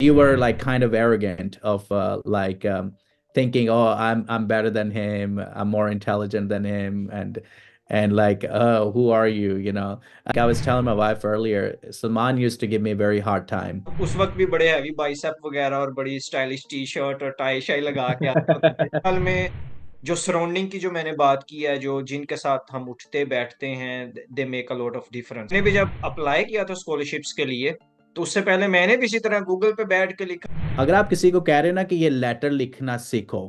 you were like kind of arrogant of thinking, oh, I'm better than him, I'm more intelligent than him, and like, oh, who are you, you know? Like I was telling my wife earlier, Salman used to give me a very hard time. उस वक्त भी बड़े heavy bicep वगैरह और बड़ी stylish T shirt और tie शाई लगा के आते होते थे। हाल में जो सराउंडिंग की जो मैंने बात की है, जो जिनके साथ हम उठते बैठते हैं, they make a lot of difference. मैंने भी जब अप्लाई किया था स्कॉलरशिप्स के लिए, तो उससे पहले मैंने भी इसी तरह गूगल पे बैठ के लिखा। अगर आप किसी को कह रहे ना कि ये लेटर लिखना सीखो,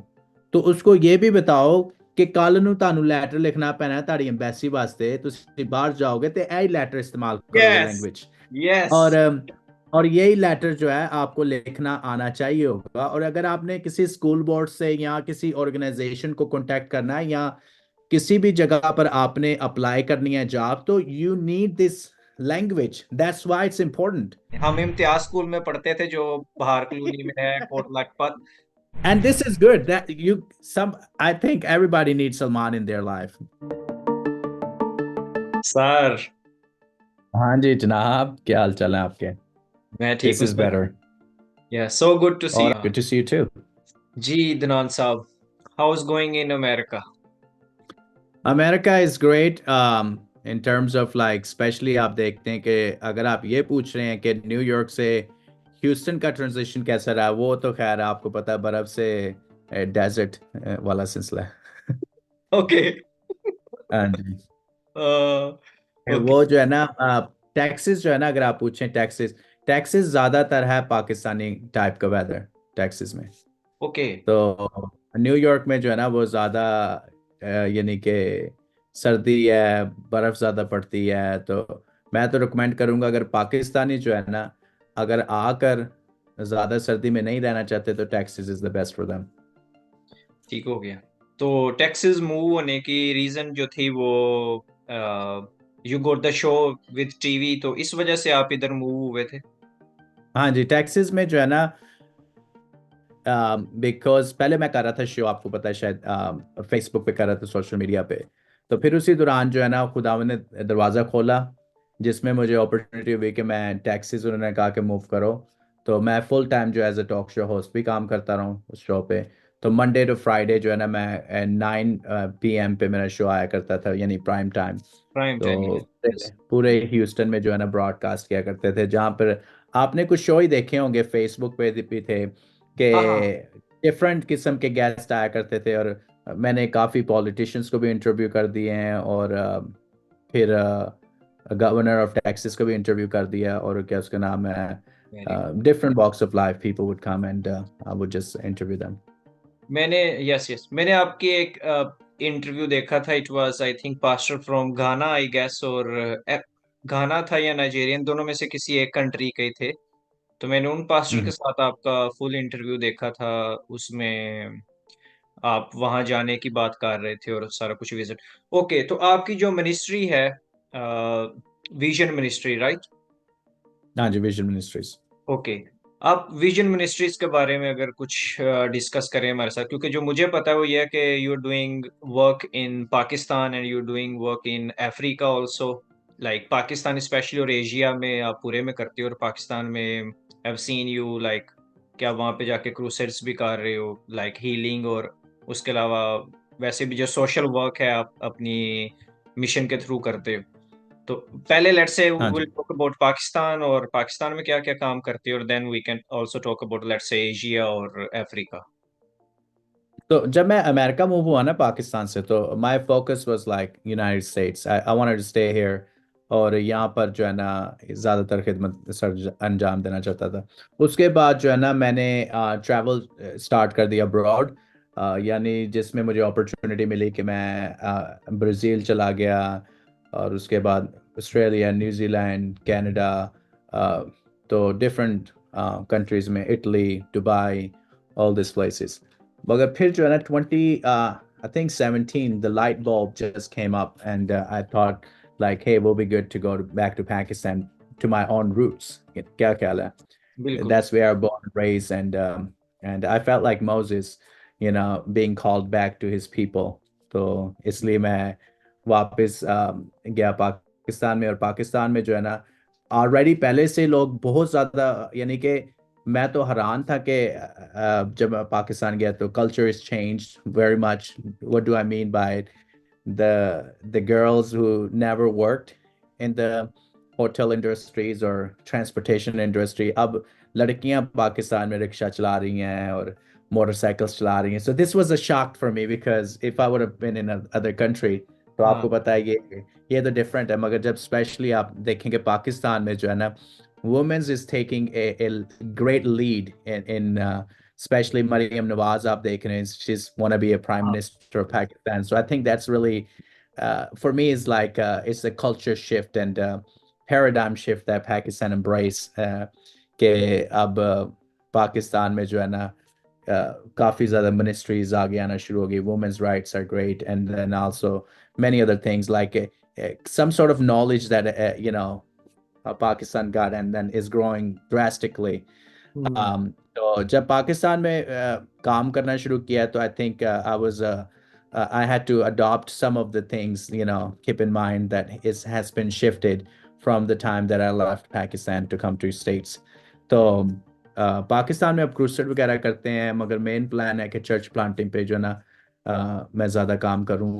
तो उसको ये भी बताओ कि ਕੱਲ ਨੂੰ ਤੁਹਾਨੂੰ ਲੈਟਰ ਲਿਖਣਾ ਪੈਣਾ ਤੁਹਾਡੀ ਐਮਬੈਸੀ ਵਾਸਤੇ, ਤੁਸੀਂ ਬਾਹਰ जाओगे तो यही लेटर इस्तेमाल करोगे यस, लैंग्वेज। यस। और और यही लेटर जो है आपको लिखना आना चाहिए होगा। और अगर आपने किसी स्कूल बोर्ड से या किसी ऑर्गेनाइजेशन को कांटेक्ट करना है या किसी भी जगह पर आपने अप्लाई करनी है जॉब, तो you need this language, that's why it's important. हम इम्तियाज स्कूल में पढ़ते थे जो बाहर कॉलोनी में है, Kot Lakhpat. And this is good that you some I think everybody needs Salman in their life. Sir, हाँ जी जनाब, क्या हाल चाल है आपके? मैं ठीक This हूँ is सर। better. या सो गुड टू सी और you. good to see you too. जी दनान साहब, how is going in America? America is great in terms of like, especially आप देखते हैं कि अगर आप ये पूछ रहे हैं कि न्यूयॉर्क से ह्यूस्टन का ट्रांजिशन कैसा रहा, वो तो खैर आपको पता है, बर्फ से डेजर्ट वाला सिलसिला है। ओके। हाँ जी। ओके। वो जो है ना, टेक्सास जो है ना, अगर आप पूछें टेक्सास, टेक्सास ज्यादातर है पाकिस्तानी टाइप का वेदर टेक्सास में। ओके। तो न्यूयॉर्क में जो है ना वो ज्यादा यानी कि सर्दी है, बर्फ ज्यादा पड़ती है। तो मैं तो रिकमेंड करूंगा, अगर पाकिस्तानी जो है ना, अगर आकर ज्यादा सर्दी में नहीं रहना चाहते तो Texas is the best for them. ठीक हो गया। तो टेक्सास मूव होने की रीजन जो थी वो, you got the show with TV, तो इस वजह से आप इधर मूव हुए थे? हाँ जी, टेक्सास में जो है ना, बिकॉज पहले मैं कर रहा था शो, आपको पता है शायद, फेसबुक पे कर रहा था, सोशल मीडिया पे। तो फिर उसी दौरान जो है ना, खुदावंद ने दरवाज़ा खोला जिसमें मुझे अपॉर्चुनिटी हुई कि मैं टैक्सीज, उन्होंने कहा कि मूव करो। तो मैं फुल टाइम जो as a talk show host भी काम करता रहा हूँ उस शो पे। तो मंडे टू फ्राइडे जो है ना, मैं 9 PM पे मेरा शो आया करता था, यानी प्राइम टाइम। Prime time. तो यस। पूरे ह्यूस्टन में जो है ना ब्रॉडकास्ट किया करते थे, जहाँ पर आपने कुछ शो ही देखे होंगे, फेसबुक पे भी थे हाँ, हाँ। कि डिफरेंट किस्म के गेस्ट आया करते थे। और मैंने काफ़ी पॉलिटिशियंस को भी इंटरव्यू कर दिए हैं, और फिर गवर्नर ऑफ टेक्सास को भी इंटरव्यू कर दिया, और क्या उसका नाम है, very good. Different walks of life people would come and I would just interview them. मैंने, यस यस, मैंने आपकी एक इंटरव्यू देखा था। It was I think pastor from Ghana I guess, और घाना था या नाइजेरियन, दोनों में से किसी एक कंट्री के थे। तो मैंने उन पास्टर के साथ आपका फुल इंटरव्यू देखा था। उसमें आप वहां जाने की बात कर रहे थे और सारा कुछ विजिट। ओके, तो आपकी जो मिनिस्ट्री है, विजन मिनिस्ट्री, राइट? हाँ जी, विजन मिनिस्ट्रीज। ओके। आप विजन मिनिस्ट्रीज के बारे में अगर कुछ डिस्कस करें हमारे साथ, क्योंकि जो मुझे पता है वो ये है कि you are doing work in Pakistan and you are doing work in Africa also. Like Pakistan specially और एशिया में आप पूरे में करते हो, और पाकिस्तान में हैव सीन यू लाइक क्या वहाँ पे जाके क्रूसेड्स भी कर रहे हो, लाइक हीलिंग, और उसके अलावा वैसे भी जो सोशल वर्क है आप अपनी मिशन के थ्रू करते हो। तो पहले लेट्स से हाँ विल जी। टॉक अबाउट पाकिस्तान, और पाकिस्तान में क्या क्या काम करती है, और then we can also talk about let's say Asia और अफ्रीका। तो जब मैं अमेरिका मूव हुआ ना पाकिस्तान से, तो my focus was like United States, I wanted to stay here. और यहाँ पर जो है ना ज़्यादातर खिदमत सर अंजाम देना चाहता था। उसके बाद जो है ना, मैंने ट्रैवल स्टार्ट कर दिया अब्रॉड, यानी जिसमें मुझे अपॉर्चुनिटी मिली कि मैं ब्राज़ील चला गया, और उसके बाद ऑस्ट्रेलिया, न्यूजीलैंड, कनाडा, तो डिफरेंट कंट्रीज़ में, Italy, Dubai, all this places. मगर फिर जो है ना 20 I think 17, the light bulb just came up, and I thought like, hey, we'll be good to go back to Pakistan, to my own roots. क्या ख्याल है? बिल्कुल। That's where I was born and raised, and I felt like Moses, being called back to his people. तो इसलिए मैं वापस गया पाकिस्तान में। और पाकिस्तान में जो है ना, ऑलरेडी पहले से लोग बहुत ज़्यादा, यानी कि मैं तो हैरान था कि जब मैं पाकिस्तान गया तो culture is changed very much. What do I mean by the girls who never worked in the hotel industries or transportation industry, अब लड़कियां पाकिस्तान में रिक्शा चला रही हैं और मोटरसाइकिल्स चला रही हैं। So this was a shock for me because if I would have been in another country, तो हाँ। आपको पता है ये तो डिफरेंट है। मगर जब स्पेशली आप देखेंगे पाकिस्तान में जो है ना, women's is taking a great lead in especially Maryam Nawaz आप देख रहे हैं, she's want to be a prime हाँ। minister of Pakistan. So I think that's really for me is like it's a culture shift and paradigm shift that Pakistan embrace कि अब पाकिस्तान में जो है ना काफी ज्यादा ministries आगे आना शुरू हो गई, women's rights are great, and then also many other things like some sort of knowledge that Pakistan got and then is growing drastically. हम्म। तो जब पाकिस्तान में काम करना शुरू किया तो I think I had to adopt some of the things, keep in mind that it has been shifted from the time that I left Pakistan to come to States. तो पाकिस्तान में अब क्रूसेड वगैरह करते हैं, मगर मेन प्लान है कि church planting पे जो है ना मैं ज़्यादा काम करूं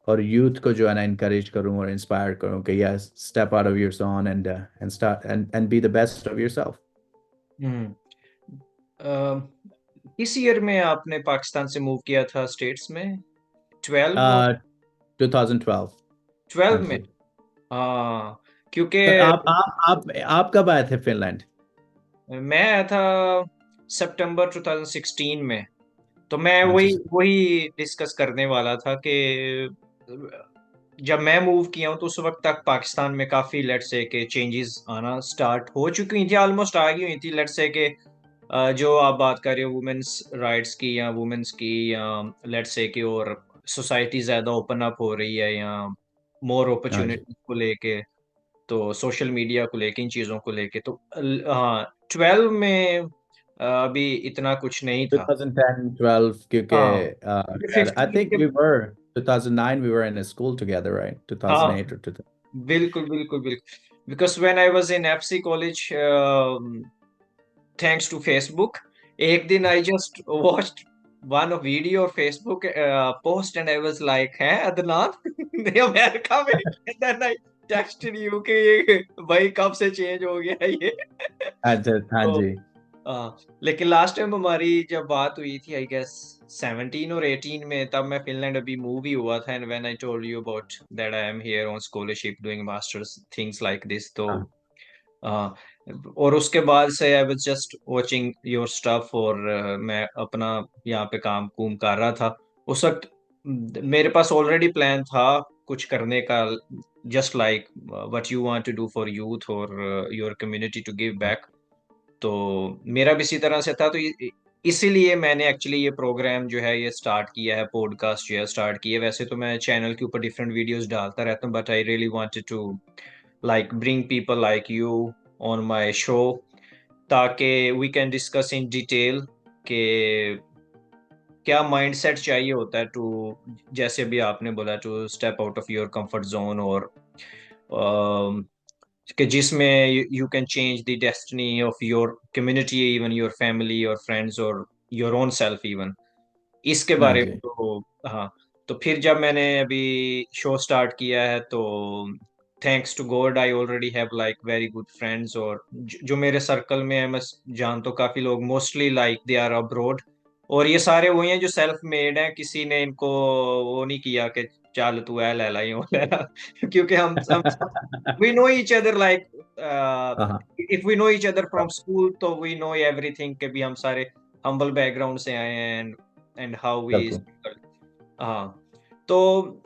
और यूथ को जो है ना इनकरेज करूं और इंस्पायर करूं कि yes step out of your zone and start and be the best of yourself. Hmm. किस ईयर में आपने पाकिस्तान से मूव किया था स्टेट्स में? 12 और 2012। हाँ 12 में? जी। हाँ, क्योंकि तो आप कब आए थे फिनलैंड? मैं आया था सितंबर 2016 में। तो मैं हाँ जी वही सर। वही डिस्कस करने वाला था कि जब मैं मूव किया हूँ तो उस वक्त तक पाकिस्तान में काफी लेट्स से के चेंजेस आना स्टार्ट हो चुकी थी, ऑलमोस्ट आ गई हुई थी। लेट्स से के जो आप बात कर रहे हो वुमेन्स राइट्स की या वुमेन्स की, या लेट्स से कि और सोसाइटी ज्यादा ओपन अप हो रही है, या मोर हाँ जी। अपॉर्चुनिटी को लेके, तो सोशल मीडिया को लेके, इन चीजों को लेके, तो हाँ 12 में अभी इतना कुछ नहीं था। 2010, 12 क्योंकि हाँ, शायद I 15 think के। we were 2009 we were in a school together, right? हाँ, 2008 or 2000। बिल्कुल बिल्कुल बिल्कुल, because when I was in FC college, thanks to Facebook, एक दिन I just watched one video और Facebook post and I was like, है अदनान ने America में? देन आई टेक्स्टेड यू कि ये भाई कब से चेंज हो गया है ये अच्छा हाँ तो जी। लेकिन लास्ट टाइम हमारी जब बात हुई थी, आई गेस 17 और 18 में, तब मैं फिनलैंड अभी मूव ही हुआ था, and when I told you about that I am here on scholarship doing masters things like this, तो हाँ। हाँ। और उसके बाद से आई was just watching your stuff, और मैं अपना यहाँ पे काम कुम कर रहा था उस वक्त। मेरे पास ऑलरेडी प्लान था कुछ करने का, just like what you want to do for youth और your community to give back. तो मेरा भी इसी तरह से था, तो इसीलिए मैंने एक्चुअली ये प्रोग्राम जो है ये स्टार्ट किया है, पॉडकास्ट जो है स्टार्ट किया है। वैसे तो मैं चैनल के ऊपर डिफरेंट वीडियोस डालता रहता हूँ, but I really wanted to like bring people like you on my show, ताकि we can discuss in detail कि क्या माइंडसेट चाहिए होता है टू, जैसे भी आपने बोला, to step out of your comfort zone, और अम, कि जिसमें you can change the destiny of your community, even your family और फ्रेंड्स और योर ओन सेल्फ इवन, इसके हाँ बारे में। जी। तो हाँ, तो फिर जब मैंने अभी शो स्टार्ट किया है, तो thanks to God I already have like very good friends, और जो मेरे सर्कल में है, मैं जान तो काफी लोग mostly like they are abroad, और ये सारे वही हैं जो सेल्फ मेड हैं, किसी ने इनको वो नहीं किया कि चल तू है ले ला यूं ले ला क्योंकि हम we know each other like, हाँ if we know each other from school, तो वी नो एवरीथिंग के भी हम सारे हम्बल बैकग्राउंड से आए हैं, एंड हाउ वी। बिल्कुल। हाँ, तो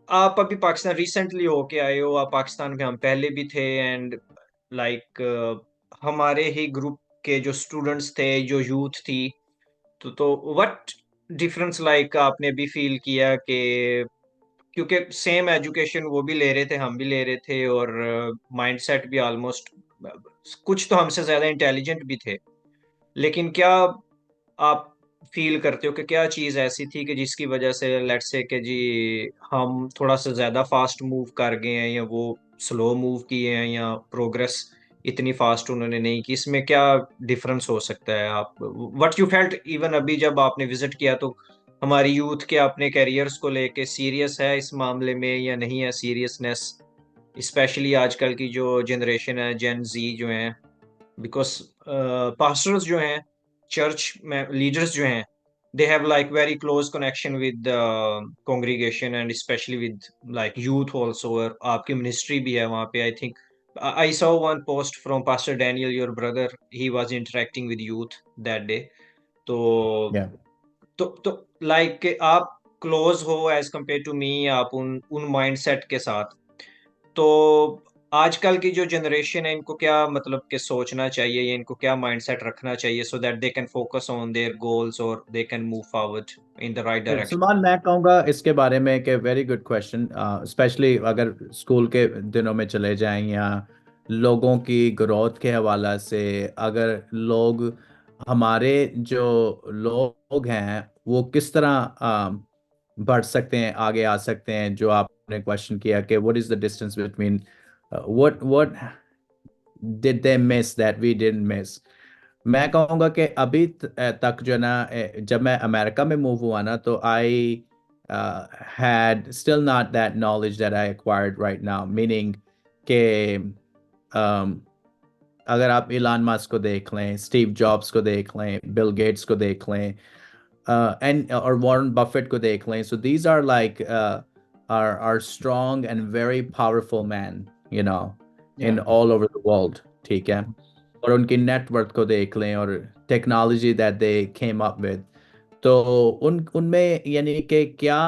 आप अभी पाकिस्तान रिसेंटली होके आए हो, आप पाकिस्तान में हम पहले भी थे, एंड लाइक हमारे ही ग्रुप के जो स्टूडेंट्स थे, जो यूथ थी, तो व्हाट डिफरेंस लाइक आपने भी फील किया कि, क्योंकि सेम एजुकेशन वो भी ले रहे थे, हम भी ले रहे थे, और माइंडसेट भी ऑलमोस्ट, कुछ तो हमसे ज्यादा इंटेलिजेंट भी थे, लेकिन क्या आप फील करते हो कि क्या चीज ऐसी थी कि जिसकी वजह से लेट्स से कि जी हम थोड़ा सा ज्यादा फास्ट मूव कर गए हैं, या वो स्लो मूव किए हैं, या प्रोग्रेस इतनी फास्ट उन्होंने नहीं की, इसमें क्या डिफरेंस हो सकता है? आप व्हाट यू फेल्ट इवन अभी जब आपने विजिट किया, तो हमारी यूथ के अपने कैरियर्स को लेके सीरियस है इस मामले में या नहीं है सीरियसनेस, स्पेशली आजकल की जो जनरेशन है जेन जी जो है, बिकॉज पास्टर्स जो हैं, चर्च में लीडर्स जो हैं, they have like very close connection with the congregation and especially with like youth also, और आपकी मिनिस्ट्री भी है वहाँ पे, I think I saw one post from Pastor Daniel, your brother, he was interacting with youth that day. तो Yeah. तो like आप close हो एज कम्पेयर टू मी, आप उन माइंडसेट के साथ, तो आजकल की जो जनरेशन है इनको क्या मतलब कि सोचना चाहिए या इनको क्या माइंडसेट रखना चाहिए so that they can focus on their goals और they can move forward in the right direction? Salman, मैं कहूँगा इसके बारे में कि वेरी गुड क्वेश्चन, स्पेशली अगर स्कूल के दिनों में चले जाएं या लोगों की ग्रोथ के हवाला से, अगर लोग हमारे जो लोग हैं वो किस तरह बढ़ सकते हैं, आगे आ सकते हैं, जो आपने क्वेश्चन किया कि what is the distance between what did they miss that we didn't miss. मैं कहूँगा कि अभी तक जो है ना, जब मैं अमेरिका में मूव हुआ ना, तो I had still not that knowledge that I acquired right now, meaning कि um, अगर आप इलान मस्क को देख लें, स्टीव जॉब्स को देख लें, बिल गेट्स को देख लें, एंड और वॉरेन बफेट को देख लें, so these are like are strong and very powerful men, you know, in या all over the world, ठीक है। और उनकी नेटवर्क को देख लें और technology that they came up with, तो उनमें यानी कि क्या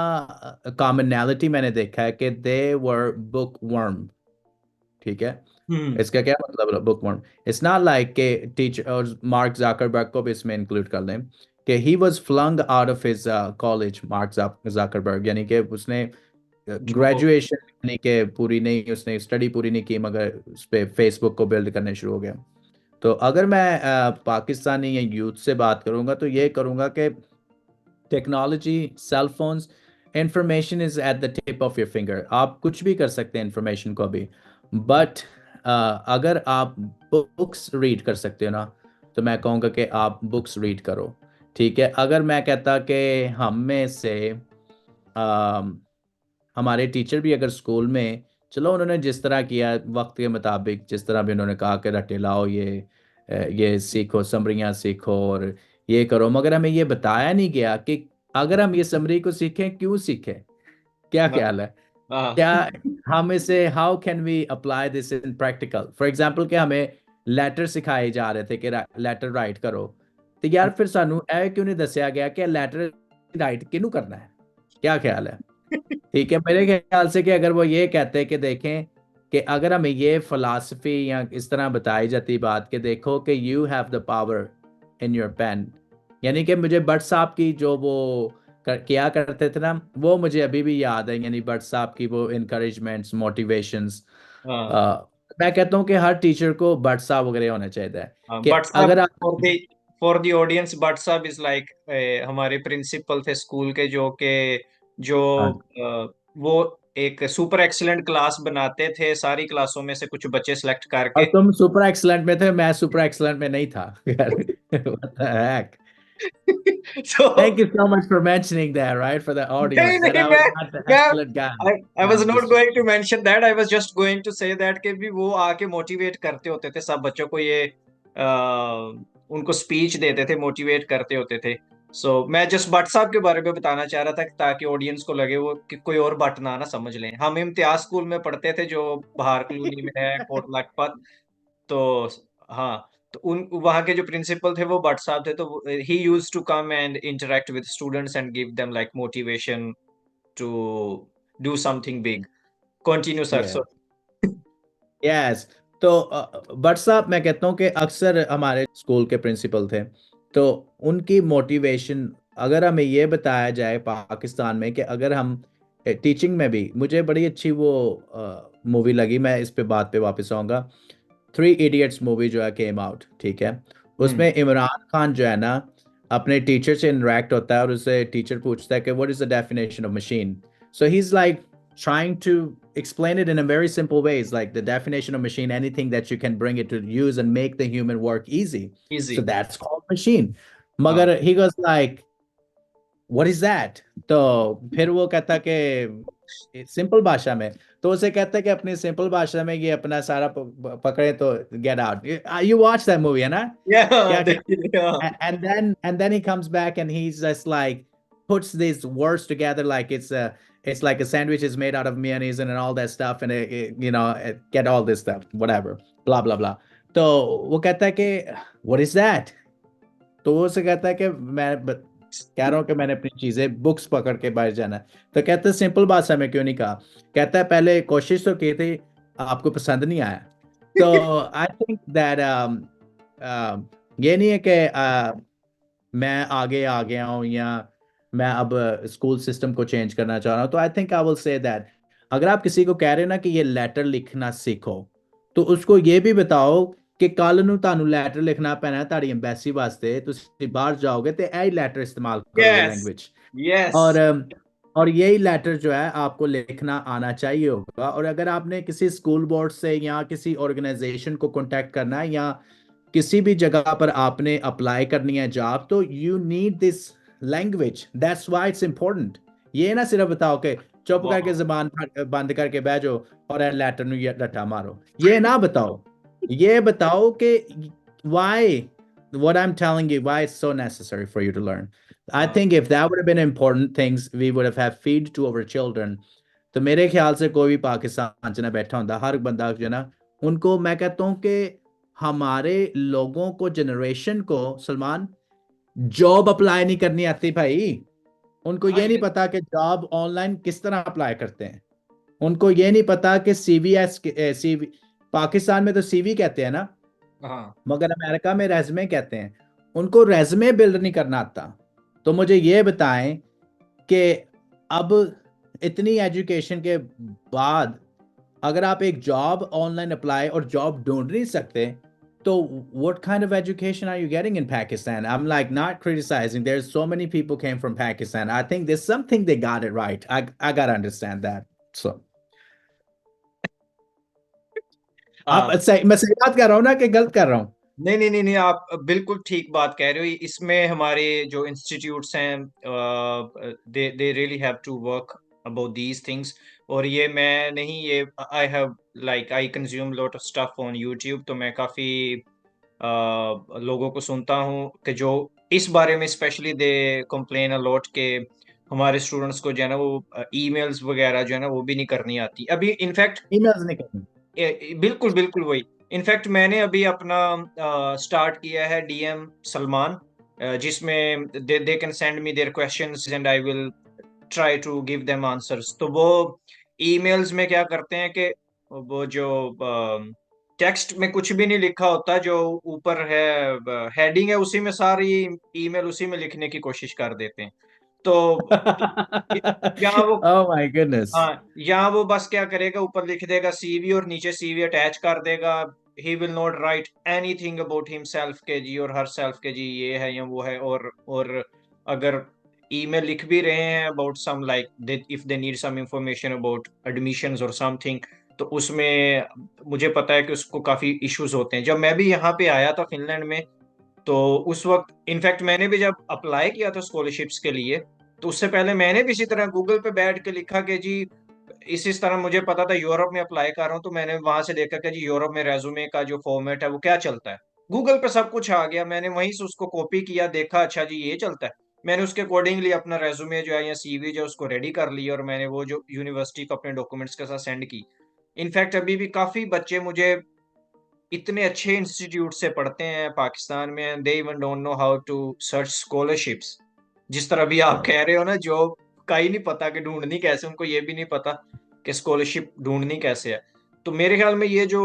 कॉमनैलिटी मैंने देखा है कि दे वर बुक वर्म, ठीक है। हम्म। इसका क्या मतलब है bookworm? It's not like के टीचर, और मार्क जाकरबर्ग को भी इसमें इंक्लूड कर लें कि he was flung out of his college, Mark Zuckerberg, यानी कि उसने जो ग्रेजुएशन यानी कि पूरी नहीं, उसने स्टडी पूरी नहीं की, मगर उस पे फेसबुक को बिल्ड करने शुरू हो गया। तो अगर मैं पाकिस्तानी या यूथ से बात करूंगा तो ये करूंगा कि technology, cell phones, information is at the tip of your finger, आप कुछ भी कर सकते हैं इंफॉर्मेशन को अभी, बट अगर आप बुक्स रीड कर सकते हो ना, तो मैं कहूँगा कि आप बुक्स रीड करो, ठीक है। अगर मैं कहता कि हम में से हमारे टीचर भी अगर स्कूल में, चलो उन्होंने जिस तरह किया वक्त के मुताबिक, जिस तरह भी उन्होंने कहा कि रटे लाओ, ये सीखो, समरियाँ सीखो और ये करो, मगर हमें ये बताया नहीं गया कि अगर हम ये समरी को सीखें क्यों सीखें, क्या हाँ ख्याल है? हाँ क्या हम इसे, how can we apply this in practical, for example कि हमें लेटर सिखाए जा रहे थे कि लेटर राइट करो, तो यार फिर सानू ए क्यों नहीं दसिया गया कि लेटर राइट किनू करना है? क्या ख्याल है? ठीक है, मेरे ख्याल से कि अगर वो ये कहते हैं कि देखें कि अगर हमें ये फिलॉसफी या इस तरह बताई जाती बात कि देखो कि you have the power in your pen, यानी कि मुझे भट्ट साहब की जो वो किया करते थे ना, वो मुझे अभी भी याद है, यानी भट्ट साहब की वो इनकरेजमेंट्स, मोटिवेशंस। हाँ मैं कहता हूँ कि हर टीचर को भट्ट साहब वगैरह होना चाहिए हाँ। कि बट साहब, अगर आप, फॉर द ऑडियंस, बट साहब इज लाइक हमारे प्रिंसिपल थे स्कूल के, जो हाँ, वो एक सुपर एक्सीलेंट क्लास बनाते थे, सारी क्लासों में से कुछ बच्चे सेलेक्ट और करके। तुम सुपर एक्सलेंट में थे, मैं सुपर एक्सलेंट में नहीं था यार, what the heck? तो Thank you so much for mentioning that, right? For the नहीं audience, that नहीं, I was not the मैं excellent guy. I No, was I'm not just going to mention that, I was just going to say that कि भी वो आके motivate करते होते थे सब बच्चों को, ये उनको स्पीच देते थे, मोटिवेट करते होते थे। सो मैं जस्ट भट्ट साहब के बारे में बताना चाह रहा था कि ताकि ऑडियंस को लगे वो कि कोई और भट्ट ना ना समझ लें। हम इम्तियाज स्कूल में पढ़ते थे जो बाहर कॉलोनी में है, कोट लखपत। तो हाँ, तो उन वहाँ के जो प्रिंसिपल थे वो भट्ट साहब थे, तो he used to come and interact with students and give them like motivation to do something big. Continue, sir. yeah. So, yes. तो बट साहब, मैं कहता हूँ कि अक्सर हमारे स्कूल के प्रिंसिपल थे, तो उनकी मोटिवेशन, अगर हमें ये बताया जाए पाकिस्तान में कि अगर हम टीचिंग में भी, मुझे बड़ी अच्छी वो मूवी लगी, मैं इस पे बात पे वापस आऊँगा, थ्री इडियट्स मूवी जो है केम आउट, ठीक है। hmm, उसमें इमरान खान जो है ना, अपने टीचर से इंटरेक्ट होता है और उससे टीचर पूछता है कि what is the definition of machine, so he is like trying to explain it in a very simple ways, like the definition of machine, anything that you can bring it to use and make the human work easy. Easy. So that's called machine. हाँ। Magar he goes like, what is that? तो फिर वो कहता कि simple भाषा में, तो उसे कहता है कि अपनी सिंपल भाषा में ये अपना सारा पकड़े तो get out. You watch that movie है ना? या क्या क्या? देखिए, हाँ। And then he comes back and he's just like puts these words together like it's like a sandwich is made out of mayonnaise and all that stuff and get all this stuff whatever blah blah blah। तो वो कहता है कि what is that? तो वो से कहता है कि कह रहा हूँ कि मैंने अपनी चीजें बुक्स पकड़ के बाहर जाना है। तो कहता है सिंपल भाषा में क्यों नहीं कहा? कहता है पहले कोशिश तो की थी, आपको पसंद नहीं आया। तो आई थिंक दैट ये नहीं है कि मैं आगे आ गया हूँ या मैं अब स्कूल सिस्टम को चेंज करना चाह रहा हूँ। तो I think I will say that अगर आप किसी को कह रहे हो ना कि ये लेटर लिखना सीखो, तो उसको ये भी बताओ कि कल ਨੂੰ ਤੁਹਾਨੂੰ ਲੈਟਰ ਲਿਖਣਾ ਪੈਣਾ ਤੁਹਾਡੀ ਐਮਬੈਸੀ ਵਾਸਤੇ, ਤੁਸੀਂ ਬਾਹਰ जाओगे तो यही लेटर इस्तेमाल करोगे यस। लैंग्वेज। यस। और और यही लेटर जो है आपको लिखना आना चाहिए होगा। और अगर आपने किसी स्कूल बोर्ड से या किसी ऑर्गेनाइजेशन को कांटेक्ट करना है या किसी भी जगह पर आपने अप्लाई करनी है जॉब, तो you need this language, that's why it's important. ये ना सिर्फ बताओ कि चुप करके वाह। जबान बंद करके बह जाओ और लेटर नु ये रट्टा मारो, ये ना बताओ। ये बताओ कि why what I'm telling you, why it's so necessary for you to learn. I हाँ। think if that would have been important things we would have feed to our children, तो मेरे ख्याल से कोई भी पाकिस्तान च ना बैठा होता, हर बंदा जो है ना, उनको मैं कहता हूँ कि हमारे लोगों को, जनरेशन को, सलमान, जॉब अप्लाई नहीं करनी आती भाई। उनको हाँ ये नहीं ये। पता कि जॉब ऑनलाइन किस तरह अप्लाई करते हैं। उनको ये नहीं पता कि सीवी, पाकिस्तान में तो सीवी कहते हैं ना, हाँ। मगर अमेरिका में रेजमे कहते हैं। उनको रेजमे बिल्ड नहीं करना आता। तो मुझे ये बताएं कि अब इतनी एजुकेशन के बाद अगर आप एक जॉब ऑनलाइन अप्लाई और जॉब ढूंढ नहीं सकते, तो what kind of education are you getting in Pakistan? I'm like not criticizing. There's so many people came from Pakistan. I think there's something they got it right. I gotta understand that. So आप हाँ। सही, मैं सही बात कर रहा हूँ ना कि गलत कर रहा हूँ? नहीं नहीं नहीं नहीं, आप बिल्कुल ठीक बात कह रहे हो। इसमें हमारे जो इंस्टीट्यूट्स हैं, they they really have to work about these things. और ये मैं नहीं, ये I have like I consume lot of stuff on YouTube. तो मैं काफी लोगों को सुनता हूँ कि जो इस बारे में स्पेशली दे कंप्लेन अलॉट के हमारे स्टूडेंट्स को जो है ना वो ईमेल्स वगैरह जो है ना वो भी नहीं करनी आती अभी। इनफैक्ट ईमेल्स नहीं करनी। बिल्कुल बिल्कुल वही। इनफैक्ट मैंने अभी अपना स्टार्ट किया है डीएम सलमान, जिसमें they can send me their questions and I will try to give them answers. तो वो ईमेल्स में क्या करते हैं कि वो जो टेक्स्ट में कुछ भी नहीं लिखा होता, जो ऊपर है हेडिंग है उसी में सारी ईमेल उसी में लिखने की कोशिश कर देते हैं। तो यहाँ वो, Oh my goodness. हाँ यहाँ वो बस क्या करेगा, ऊपर लिख देगा सीवी और नीचे सीवी अटैच कर देगा। He will not right anything about himself के जी और हर सेल्फ के जी, ये है या वो है। और अगर ईमेल लिख भी रहे हैं about some like if they need some information about admissions और समथिंग, तो उसमें मुझे पता है कि उसको काफी इश्यूज होते हैं। जब मैं भी यहाँ पे आया था फिनलैंड में, तो उस वक्त इनफैक्ट मैंने भी जब अप्लाई किया था स्कॉलरशिप्स के लिए, तो उससे पहले मैंने भी इसी तरह गूगल पे बैठ के लिखा कि जी इस तरह मुझे पता था यूरोप में अप्लाई कर रहा हूँ। तो मैंने वहां से देखा कि जी यूरोप में रेज्यूमे का जो फॉर्मेट है वो क्या चलता है। गूगल पे सब कुछ आ गया, मैंने वहीं से उसको कॉपी किया, देखा अच्छा जी ये चलता है। मैंने उसके अकॉर्डिंगली अपना रेज्यूमे जो है या सीवी जो है उसको रेडी कर लिया और मैंने वो जो यूनिवर्सिटी को अपने डॉक्यूमेंट्स के साथ सेंड की। इनफैक्ट अभी भी काफी बच्चे मुझे इतने अच्छे इंस्टीट्यूट से पढ़ते हैं पाकिस्तान में, and they even don't know how to search scholarships. जिस तरह भी आप Right. कह रहे हो ना, जॉब का ही नहीं पता कि ढूंढनी कैसे, उनको ये भी नहीं पता कि स्कॉलरशिप ढूंढनी कैसे है। तो मेरे ख्याल में ये जो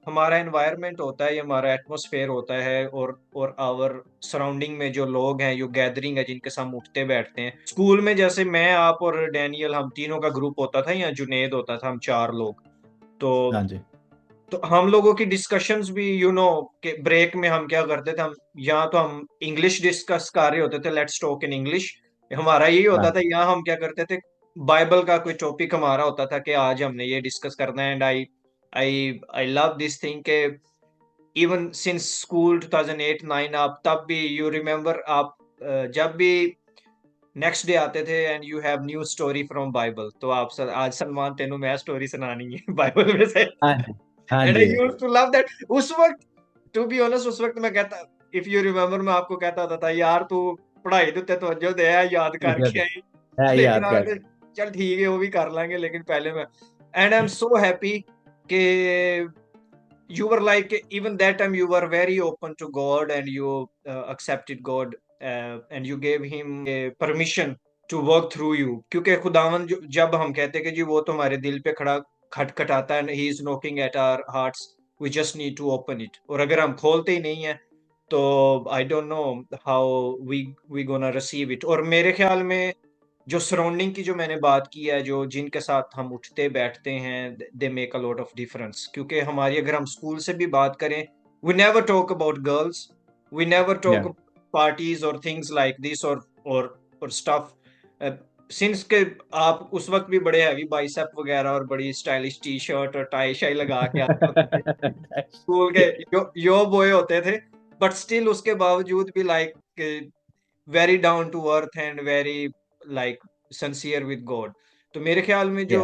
हमारा एनवायरनमेंट होता है, ये हमारा एटमॉस्फेयर होता है, और आवर सराउंडिंग में जो लोग हैं, जो गैदरिंग है जिनके साथ हम उठते बैठते हैं स्कूल में, जैसे मैं आप और डैनियल हम तीनों का ग्रुप होता था, या जुनेद होता था, हम चार लोग। तो हाँ जी। हम लोगों की डिस्कशंस भी के ब्रेक में हम क्या करते थे, हम यहाँ तो हम इंग्लिश डिस्कस कर रहे होते थे, लेट्स टॉक इन इंग्लिश, हमारा यही होता हाँ था। यहाँ हम क्या करते थे, बाइबल का कोई टॉपिक हमारा होता था कि आज हमने ये डिस्कस करना है, and I love this thing के इवन सिंस स्कूल 2008-9 आप तब भी यू रिमेम्बर आप जब भी नेक्स्ट डे आते थे and you have new story from Bible, तो आप सर आज सलमान तेनू मैं स्टोरी सुनानी है बाइबल में से। हाँ जी, हाँ एंड आई जी। यूज्ड टू लव दैट उस वक्त। टू बी ऑनेस्ट उस वक्त मैं कहता, इफ यू रिमेम्बर, मैं आपको कहता होता था यार तू पढ़ाई दे उत्ते तवज्जो दे, याद करके आई। हाँ, लेकिन याद कर। आपने चल ठीक है वो भी कर लेंगे, लेकिन पहले मैं, and I am so happy कि you were like, even that time you were very open to God, and you accepted God, and you gave him a permission to work through you, क्योंकि खुदावन जब हम कहते हैं कि जी वो तो हमारे दिल पे खड़ा खटखटाता है, he is knocking at our hearts, we just need to open it, और अगर हम खोलते ही नहीं है तो I don't know how we gonna receive it। और मेरे ख्याल में जो सराउंडिंग की जो मैंने बात की है, जो जिनके साथ हम उठते बैठते हैं, they make a lot of difference. क्योंकि हमारी अगर हम स्कूल से भी बात करें, we never talk about girls, we never talk Yeah, parties और थिंग्स लाइक दिस, और स्टफ, सिंस के आप उस वक्त भी बड़े हैवी बाइसेप वगैरह और बड़ी स्टाइलिश टी शर्ट और टाई शाई लगा के आते होते थे, स्कूल के यो बॉय होते थे, बट स्टिल उसके बावजूद भी like very down to earth and very like sincere with God. तो मेरे ख्याल में जो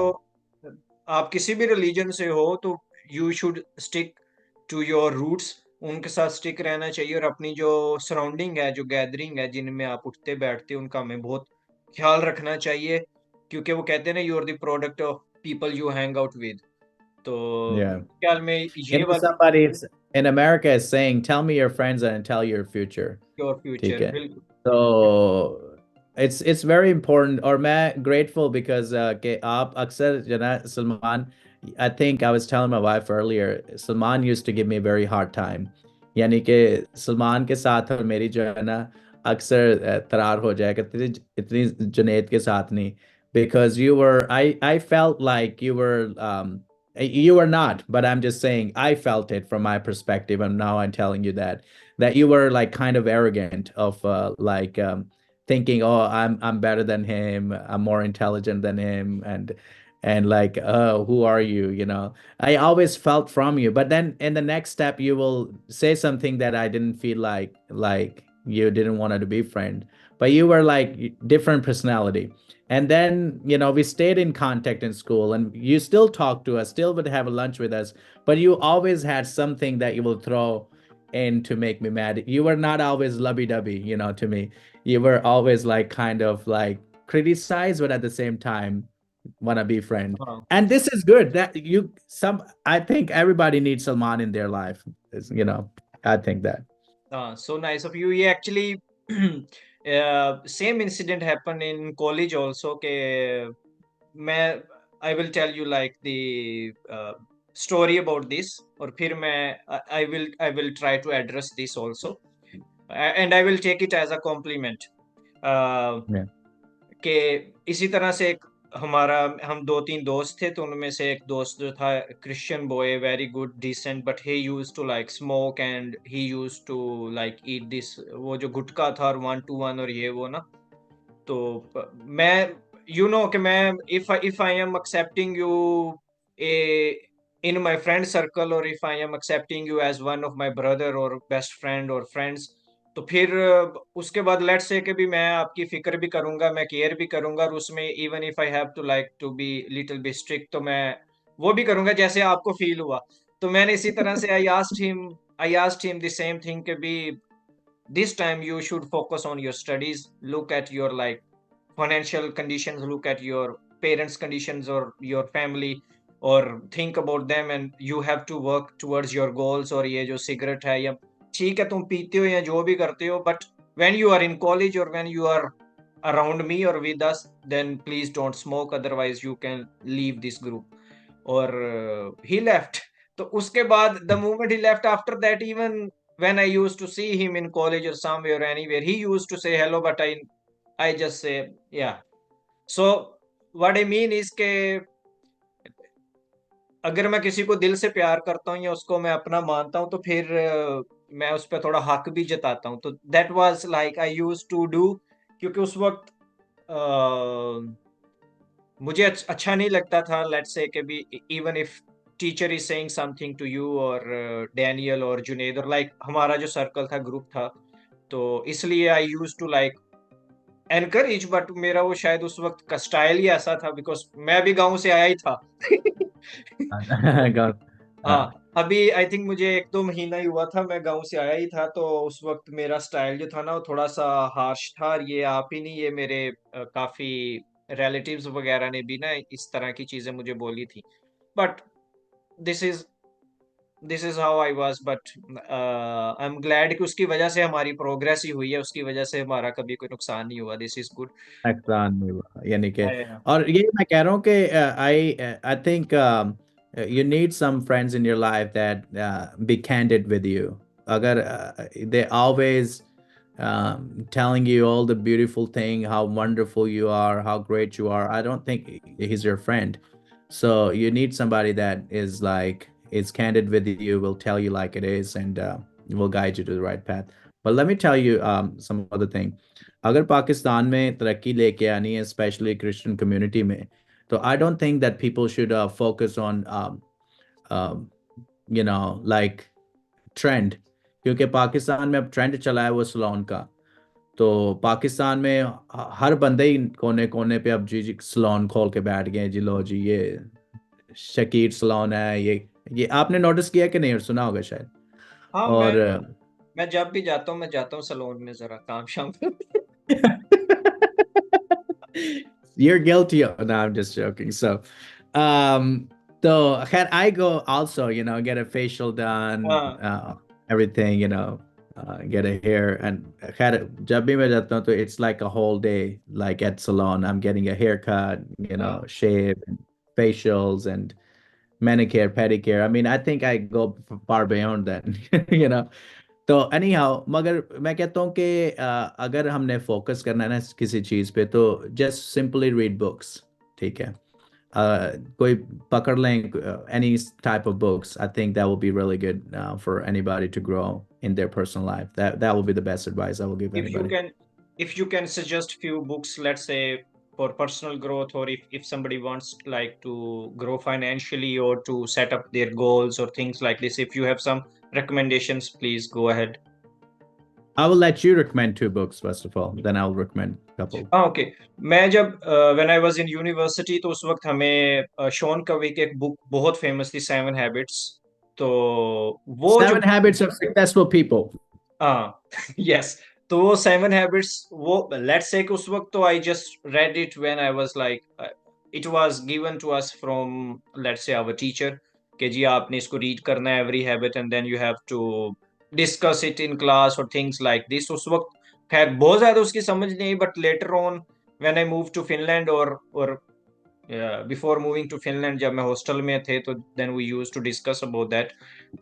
yeah, आप किसी भी रिलीजन से हो तो you should stick to your roots, उनके साथ स्टिक रहना चाहिए, और अपनी जो सराउंडिंग है, जो गैदरिंग है, जिनमें आप उठते बैठते हैं, उनका हमें बहुत ख्याल रखना चाहिए, क्योंकि वो कहते हैं ना, you are the product of people you hang out with. तो yeah. ख्याल में You ये know, वाली somebody in America is saying, "Tell me your friends and tell your future." Your ठीक फ्यूचर है। बिल्कुल। So it's very important और मैं grateful because कि आप अक्सर जो ना Salman, I think I was telling my wife earlier, Salman used to give me a very hard time। यानी कि सलमान के साथ और मेरी जो है ना अक्सर तरार हो जाए करती थी, इतनी जुनैद के साथ नहीं, because I felt like you were not, but I'm just saying I felt it from my perspective, and now I'm telling you that you were like kind of arrogant of thinking, oh, I'm better than him, I'm more intelligent than him, and like, oh, who are you, I always felt from you, but then in the next step you will say something that I didn't feel like you didn't want to be friend, but you were like different personality. And then, we stayed in contact in school and you still talk to us, still would have a lunch with us, but you always had something that you will throw in to make me mad. You were not always lovey-dovey, to me. You were always like kind of like criticize, but at the same time want to be friend. हाँ And this is good that I think everybody needs Salman in their life. I think that. So nice of you. ये actually same incident happened in college also के मैं I will tell you like the story about this, और फिर मैं I will try to address this also, and I will take it as a compliment, Yeah. कि इसी तरह से एक हमारा हम दो तीन दोस्त थे, तो उनमें से एक दोस्त जो था Christian boy, very good decent, but he used to like smoke and he used to like eat this, वो जो गुटखा था और 1-2-1 और ये वो ना। तो मैं कि मैं if I am accepting you a in my friend circle, or if I am accepting you as one of my brother or best friend or friends, तो फिर उसके बाद लेट्स से कि भी मैं आपकी फिक्र भी करूंगा, मैं केयर भी करूंगा, और उसमें even if I have to like to be little be strict, तो मैं वो भी करूंगा जैसे आपको फील हुआ। तो मैंने इसी तरह से I asked him the same thing कि भी this time you should focus on your studies, look at your like financial conditions, look at your parents conditions or your family, or think about them, and you have to work towards your goals। और ये जो cigarette है, या ठीक है तुम पीते हो या जो भी करते हो, but when you are in college or when you are around me or with us, then please don't smoke, otherwise you can leave this group। और he left। तो उसके बाद the moment he left, after that, even when I used to see him in college or somewhere or anywhere, he used to say hello, but I just say yeah। So what I mean is के अगर मैं किसी को दिल से प्यार करता हूँ या उसको मैं अपना मानता हूँ, तो फिर मैं उस पर थोड़ा हक भी जताता हूँ। तो that was like I used to do, क्योंकि उस वक्त मुझे अच्छा नहीं लगता था, लेट्स से कि भी even if teacher is saying something to you और डैनियल और जुनेद और लाइक हमारा जो सर्कल था, ग्रुप था, तो इसलिए I use to like encourage, but मेरा वो शायद उस वक्त का स्टाइल ही ऐसा था, बिकॉज मैं भी गांव से आया ही था। God. हाँ, अभी आई थिंक मुझे 1-2 महीना ही हुआ था, मैं गांव से आया ही था, तो उस वक्त मेरा स्टाइल जो था ना वो थोड़ा सा हार्श था, और ये आप ही नहीं, ये मेरे काफी रिलेटिव्स वगैरह ने भी ना इस तरह की चीजें मुझे बोली थी। But this is this is how I was, but I am glad कि उसकी वजह से हमारी प्रोग्रेस ही हुई है, उसकी वजह से हमारा कभी कोई नुकसान नहीं हुआ। This is good. एहसान नहीं हुआ यानी कि, और ये मैं कह रहा हूँ कि I I think you need some friends in your life that be candid with you. Agar they always telling you all the beautiful thing, how wonderful you are, how great you are, I don't think he's your friend. So you need somebody that is like is candid with you, will tell you like it is, and will guide you to the right path. But let me tell you some other thing. अगर पाकिस्तान में तरक्की लेके आनी है specially Christian community में, तो आई don't think that people should focus on you know like trend, क्योंकि पाकिस्तान में अब ट्रेंड चला है वो सलोन का। तो पाकिस्तान में हर बंदे ही कोने कोने पे अब जी जी सलोन खोल के बैठ गए हैं, जी लो जी ये शकीर सलोन है, ये आपने नोटिस किया कि नहीं, और सुना होगा शायद। हाँ, और मैं जब भी जाता हूँ, मैं जाता हूँ सलोन में जरा काम शाम You're guilty of, no, I'm just joking. Um, so had I go also, get a facial done, हाँ, everything, get a hair, and जब भी मैं जाता हूँ, तो it's like a whole day, like at salon. I'm getting a haircut, हाँ, shave, and facials, and manicure, pedicure. I mean, I think I go far beyond that, you know. तो any how, मगर मैं कहता हूँ कि अगर हमने focus करना है ना किसी चीज़ पे, तो जस्ट सिंपली रीड बुक्स, ठीक है। कोई पकड़ लें any type of books, I think that will be really good for anybody to grow in their personal life, that will be the best advice I will give if you anybody. can if you can suggest few books, let's say for personal growth, or if somebody wants like to grow financially or to set up their goals or things like this, if you have some recommendations, please go ahead. I will let you recommend two books first of all, then I'll recommend a couple. हाँ, okay. मैं जब when I was in university, तो उस वक्त हमें Shawn कवी की एक बुक बहुत फेमस थी, 7 हैबिट्स। तो वो जो Seven Habits of Successful People. हाँ यस, तो वो 7 हैबिट्स, वो लेट्स से कि उस वक्त तो I just read it when I was like, it was given to us from let's say our teacher, कि जी आपने इसको रीड करना है every habit, and then you have to discuss it in class और थिंग्स लाइक दिस। उस वक्त खैर बहुत ज्यादा उसकी समझ नहीं आई, but later on when I move to Finland, और बिफोर मूविंग टू फिनलैंड जब मैं हॉस्टल में थे, तो then we use to discuss about that.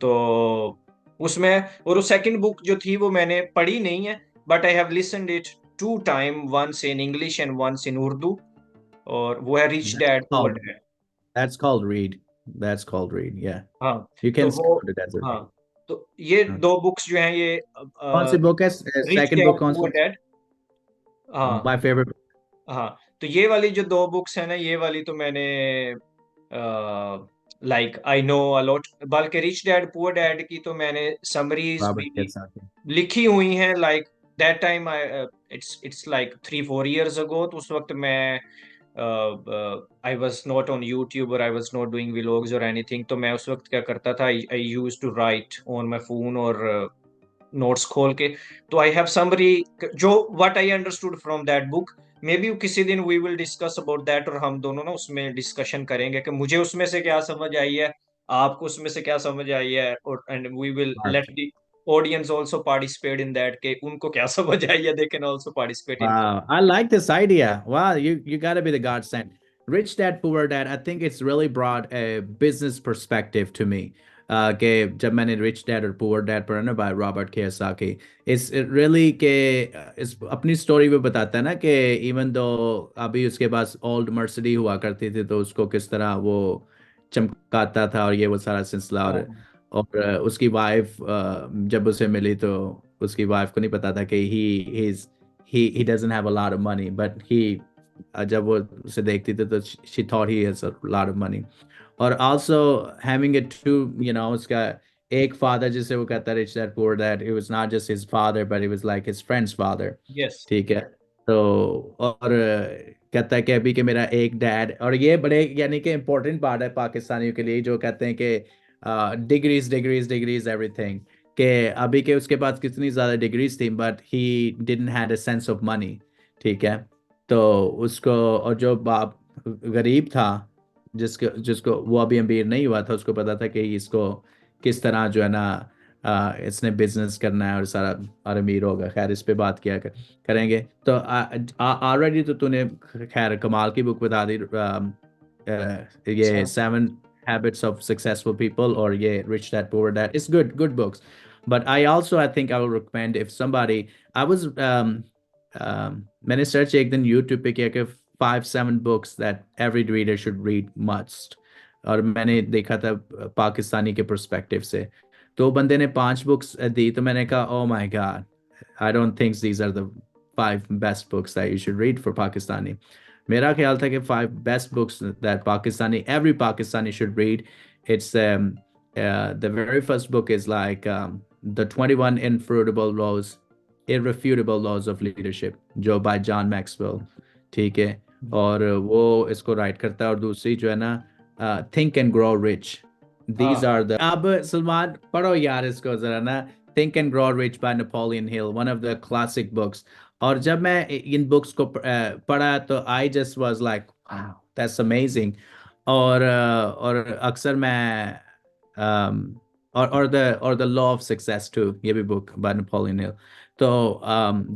तो उसमें, और वो सेकंड बुक जो थी वो मैंने पढ़ी नहीं है, but I have listened it 2 time, once in English and once in Urdu, और वो है rich That's dad poor called dad. that's called read. That's called read. Yeah. हाँ, You तो can वो, skip to the desert. हाँ, तो ये दो बुक्स जो हैं, ये कौन सी बुक है? रिच सेकंड बुक डैड कौन सी? Poor dad. हाँ, माय फेवरेट। हाँ, तो ये वाली जो दो बुक्स है ना, ये वाली तो मैंने लाइक आई नो अलॉट, बल्कि रिच डैड पुअर डैड की तो मैंने समरीज रॉबर्ट भी कियोसाकी। लिखी हुई हैं, like that time I, it's like 3-4 years ago, तो उस वक्त मैं I was not on YouTube, और I was not doing vlogs और एनीथिंग। तो मैं उस वक्त क्या करता था, I use to write on my phone, और नोट्स खोल के। तो आई हैव समरी, जो what I understood from that book, maybe किसी दिन we will discuss about that, और हम दोनों ना उसमें डिस्कशन करेंगे कि मुझे उसमें से क्या समझ आई है, आपको उसमें से क्या समझ आई है, और and we will let the audience also participate in that, के उनको क्या समझ आई है, they can also participate in. Wow, I like this idea. Wow, you got to be the godsend. Rich Dad Poor Dad, I think it's really brought a business perspective to me. कि जब मैंने Rich Dad और Poor Dad पढ़ा ना by Robert Kiyosaki, it's it really कि इस अपनी story में बताता है ना कि even though अभी उसके पास old Mercedes हुआ करती थी, तो उसको किस तरह वो चमकाता था, और ये वो सारा सिलसिला। और उसकी वाइफ जब उसे मिली, तो उसकी वाइफ को नहीं पता था कि he doesn't have a lot of money, but he जब वो उसे देखती थी तो she thought he has a lot of money. और also having it too, उसका एक father जिसे वो कहता है rich dad poor dad, it was not just his father but it was like his friend's father. Yes. ठीक है। तो और कहता है कि अभी के मेरा एक डैड, और ये बड़े यानी कि इम्पोर्टेंट पार्ट है पाकिस्तानियों के लिए जो कहते हैं कि डिग्रीज डिग्रीज डिग्रीज एवरीथिंग, कि अभी के उसके पास कितनी ज़्यादा डिग्रीज थी but he didn't had a sense of money. ठीक है। तो उसको, और जो बाप गरीब था, जिसको जिसको वो अभी अमीर नहीं हुआ था, उसको पता था कि इसको किस तरह जो है ना इसने बिजनेस करना है और सारा और अमीर होगा। खैर इस पे बात किया करेंगे। तो ऑलरेडी तो तूने खैर कमाल की बुक बता दी, ये अच्छा। 7 Habits of Successful People और ये Rich Dad Poor Dad, it's good books. But I think I will recommend if somebody, I was मैंने सर्च एक दिन यूट्यूब पे किया कि 5-7 books that every reader should read must, और मैंने देखा था पाकिस्तानी के पर्सपेक्टिव से। तो बंदे ने 5 बुक्स दी, तो मैंने कहा oh my God, I don't think these are the 5 best books that you should read for Pakistani. मेरा ख्याल था कि 5 best books that Pakistani, every Pakistani should read. It's the very first book is like the 21 irrefutable laws of leadership, जो by John Maxwell. ठीक है। और वो इसको राइट करता है। और दूसरी जो है ना, think and grow rich, these हाँ। आर द, अब सलमान पढ़ो यार इसको जरा ना, think and grow rich by Napoleon Hill, one of the classic books. और जब मैं इन बुक्स को पढ़ा तो I just was like that's amazing. और अक्सर मैं और the law of success too, ये भी बुक बाय नेपोलियन हिल। तो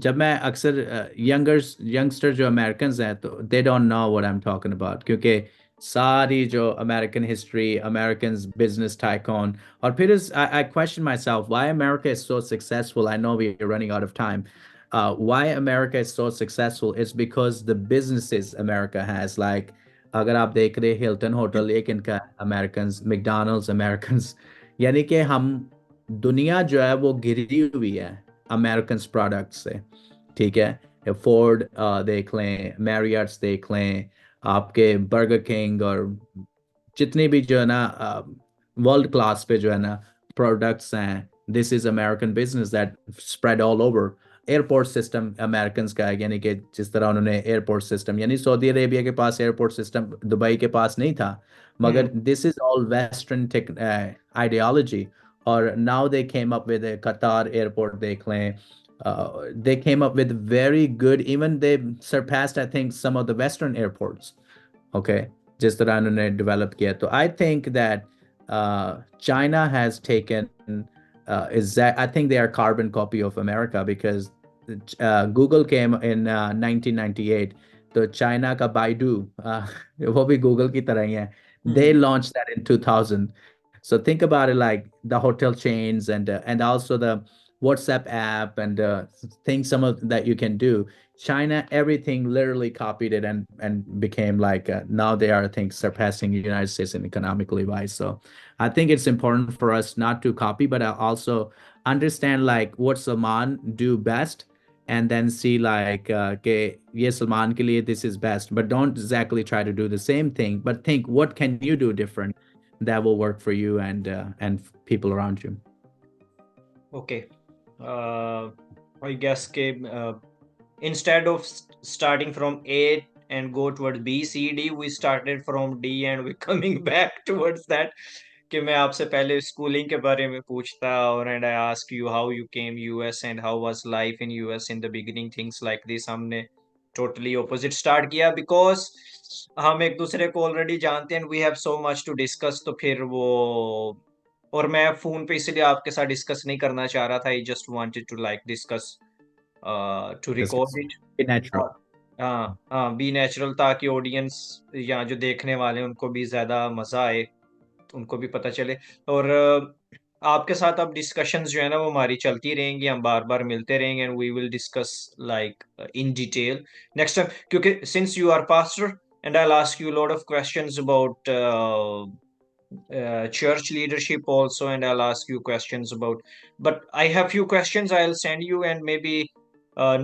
जब मैं अक्सर यंगस्टर जो अमेरिकन हैं, तो they don't know what I am talking about, क्योंकि सारी जो American history, American business tycoon, और फिर I question myself why America is so successful. I know we are running out of time. Why America is so successful is because the businesses America has, like अगर आप देख रहे Hilton hotel एक इनका, American McDonald's American, यानी कि हम, दुनिया जो है वो गिरी हुई है अमेरिकन प्रोडक्ट से। ठीक है। फोर्ड देख लें, मैरियट्स देख लें, आपके बर्गर किंग, और जितने भी जो है ना वर्ल्ड क्लास पे जो है ना प्रोडक्ट्स हैं, this is American business that spread all over. Airport system American का है, यानी कि जिस तरह उन्होंने एयरपोर्ट सिस्टम, यानी सऊदी अरेबिया के पास एयरपोर्ट सिस्टम दुबई के पास नहीं था, मगर this is all western tech ideology. और now they came up with Qatar airport देख लें, they came up with very good, even they surpassed I think some of the western airports. Okay, जिस तरह उन्होंने डेवलप किया। तो आई think that China has taken is that I think they are carbon copy of America because Google came in 1998, तो China का Baidu वो भी Google की तरह ही है, they launched that in 2000. So think about it, like the hotel chains and also the WhatsApp app and things some of that you can do. China, everything literally copied it and became like now they are, I think, surpassing the United States in economically wise. So I think it's important for us not to copy, but also understand like what Salman do best, and then see like okay, yes, Salman ke liye this is best, but don't exactly try to do the same thing, but think what can you do different that will work for you and people around you. Okay. I guess के instead of starting from A and go towards B, C, D, we started from D and we're coming back towards that. कि मैं आपसे पहले schooling के बारे में पूछता और and I ask you how you came US and how was life in US in the beginning, things like this. हमने टोटली ऑपोजिट स्टार्ट किया बिकॉज हम एक दूसरे को ऑलरेडी जानते हैं and we have so much to discuss. तो फिर वो, और मैं फोन पे इसलिए आपके साथ डिस्कस नहीं करना चाह रहा था, I just wanted to like discuss to Discuss. Record it. Be natural. हाँ हाँ, बी नेचुरल, ताकि ऑडियंस या जो देखने वाले हैं उनको भी ज्यादा मजा आए, उनको भी पता चले। और आपके साथ अब डिस्कशंस जो है ना वो हमारी चलती रहेंगी, हम बार बार मिलते रहेंगे and we will discuss like in detail next time, क्योंकि since you are pastor and I ask you lot of questions about church leadership also, and I'll ask you questions about, but I have few questions I'll send you, and maybe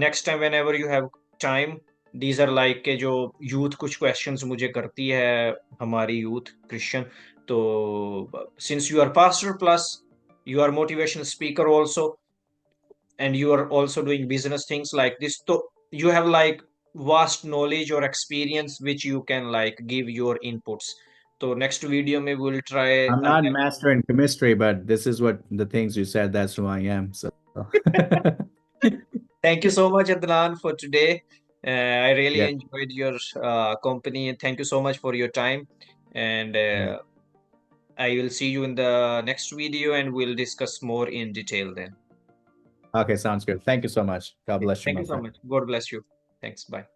next time whenever you have time, these are like के जो youth कुछ questions मुझे करती है हमारी youth Christian. तो since you are pastor plus you are motivational speaker also, and you are also doing business things like this, so you have like vast knowledge or experience which you can like give your inputs. So next video में we'll try I'm not again. master in chemistry, but this is what the things you said. That's who I am. So, Thank you so much, Adnan, for today. I really yeah, enjoyed your company, and thank you so much for your time. And yeah. I will see you in the next video, and we'll discuss more in detail then. Okay, sounds good. Thank you so much. God Okay. bless you, Thank my you so friend. much. God bless you. Thanks. Bye.